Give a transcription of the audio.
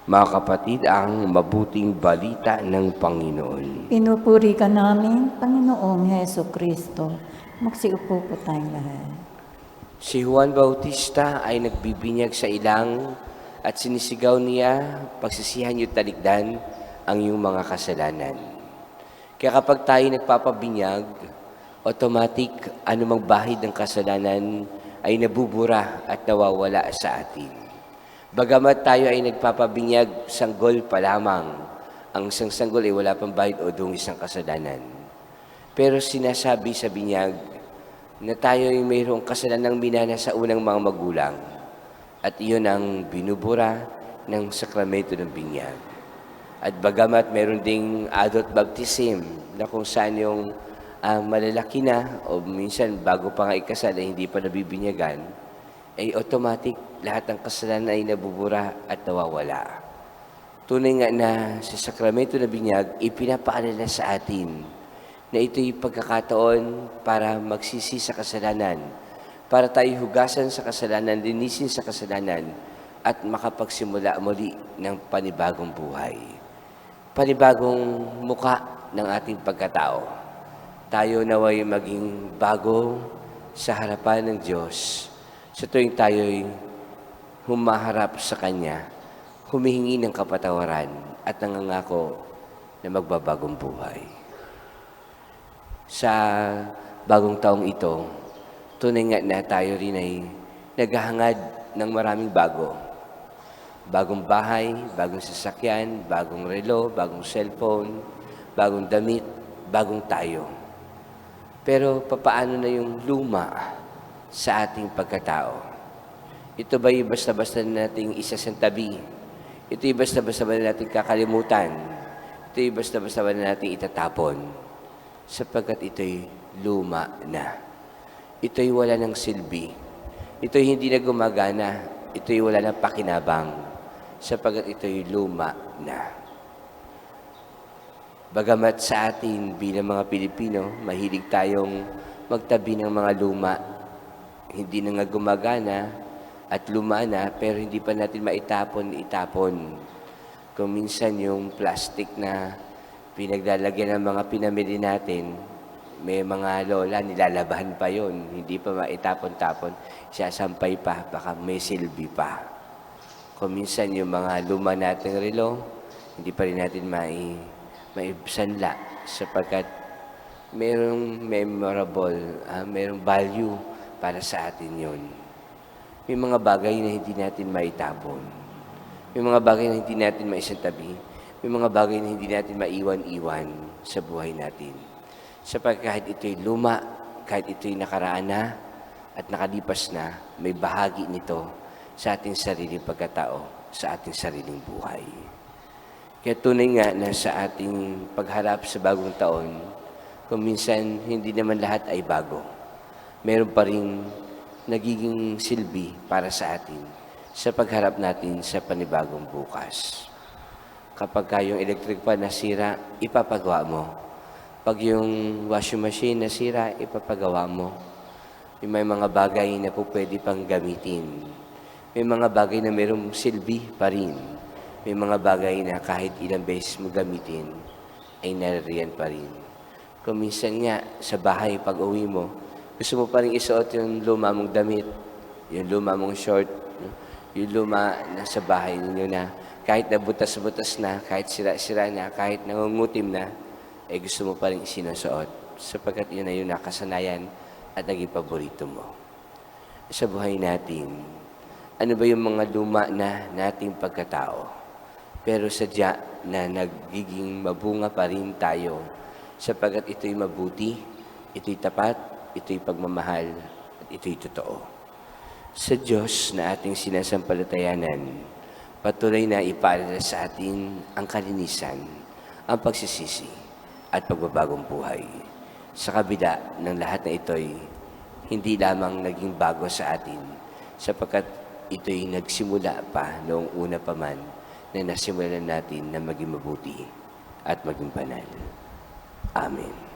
Mga kapatid, ang mabuting balita ng Panginoon. Pinupuri ka namin, Panginoong Heso Kristo. Magsiupo po tayong lahat. Si Juan Bautista ay nagbibinyag sa ilang at sinisigaw niya, pagsisihan niyo talikdan ang iyong mga kasalanan. Kaya kapag tayo nagpapabinyag, automatic anumang bahid ng kasalanan ay nabubura at nawawala sa atin. Bagamat tayo ay nagpapabinyag, sanggol pa lamang. Ang isang sanggol ay wala pang bahid o dungis ng kasalanan. Pero sinasabi sa binyag na tayo ay mayroong kasalanang minana sa unang mga magulang. At iyon ang binubura ng sakramento ng binyag. At bagamat mayroon ding adult baptism na kung saan yung malalaki na o minsan bago pa nga ikasal ay hindi pa nabibinyagan, ay automatic lahat ng kasalanan ay nabubura at nawawala. Tunay nga na sa sakramento na binyag, ipinapaalala sa atin na ito'y pagkakataon para magsisi sa kasalanan, para tayo hugasan sa kasalanan, linisin sa kasalanan, at makapagsimula muli ng panibagong buhay. Panibagong muka ng ating pagkatao. Tayo naway maging bago sa harapan ng Diyos sa tuwing tayo'y humaharap sa Kanya, humihingi ng kapatawaran at nangangako na magbabagong buhay. Sa bagong taong ito, tunay nga na tayo rin ay naghahangad ng maraming bago. Bagong bahay, bagong sasakyan, bagong relo, bagong cellphone, bagong damit, bagong tayo. Pero papaano na yung luma sa ating pagkatao? Ito ba'y basta-basta nating isasantabi? Ito'y basta-basta ba nating kakalimutan? Ito'y basta-basta ba nating itatapon? Sapagkat ito'y luma na. Ito'y wala ng silbi. Ito'y hindi na gumagana. Ito'y wala ng pakinabang. Sapagkat ito'y luma na. Bagamat sa atin bilang mga Pilipino, mahilig tayong magtabi ng mga luma. Hindi na nga gumagana at lumana, pero hindi pa natin itapon. Kung minsan yung plastic na pinaglalagyan ng mga pinamili natin, may mga lola, nilalabahan pa yon, hindi pa maitapon-tapon, sasampay pa, baka may silbi pa. Kung minsan yung mga luma nating relo, hindi pa rin natin maisanla sapagkat mayroong memorable, mayroong value para sa atin yun. May mga bagay na hindi natin maitapon. May mga bagay na hindi natin maisantabi. May mga bagay na hindi natin maiwan-iwan sa buhay natin. Sapagkat kahit ito'y luma, kahit ito'y nakaraan na at nakalipas na, may bahagi nito sa ating sariling pagkatao, sa ating sariling buhay. Kaya tunay nga na sa ating pagharap sa bagong taon, kung minsan hindi naman lahat ay bago, meron pa rin nagiging silbi para sa atin sa pagharap natin sa panibagong bukas. Kapag yung electric pan nasira, ipapagawa mo. Pag yung washing machine nasira, ipapagawa mo. May mga bagay na po pwede pang gamitin. May mga bagay na mayroong silbi pa rin. May mga bagay na kahit ilang beses mo gamitin, ay naririyan pa rin. Kung minsan nga, sa bahay, pag uwi mo, gusto mo pa rin isuot yung luma mong damit, yung luma mong short, yung luma na sa bahay ninyo na kahit nabutas-butas na, kahit sira-sira na, kahit nangungutim na, eh gusto mo pa rin isinusuot sapagkat yun na yung nakasanayan at naging paborito mo. Sa buhay natin, ano ba yung mga luma na nating pagkatao? Pero sadya na nagiging mabunga pa rin tayo sapagkat ito'y mabuti, ito'y tapat, ito'y pagmamahal, at ito'y totoo. Sa Diyos na ating sinasampalatayanan, patuloy na ipaalala sa atin ang kalinisan, ang pagsisisi, at pagbabagong buhay. Sa kabila ng lahat na ito'y hindi lamang naging bago sa atin, sapagkat ito'y nagsimula pa noong una pa man na nasimulan natin na maging mabuti at maging banal. Amen.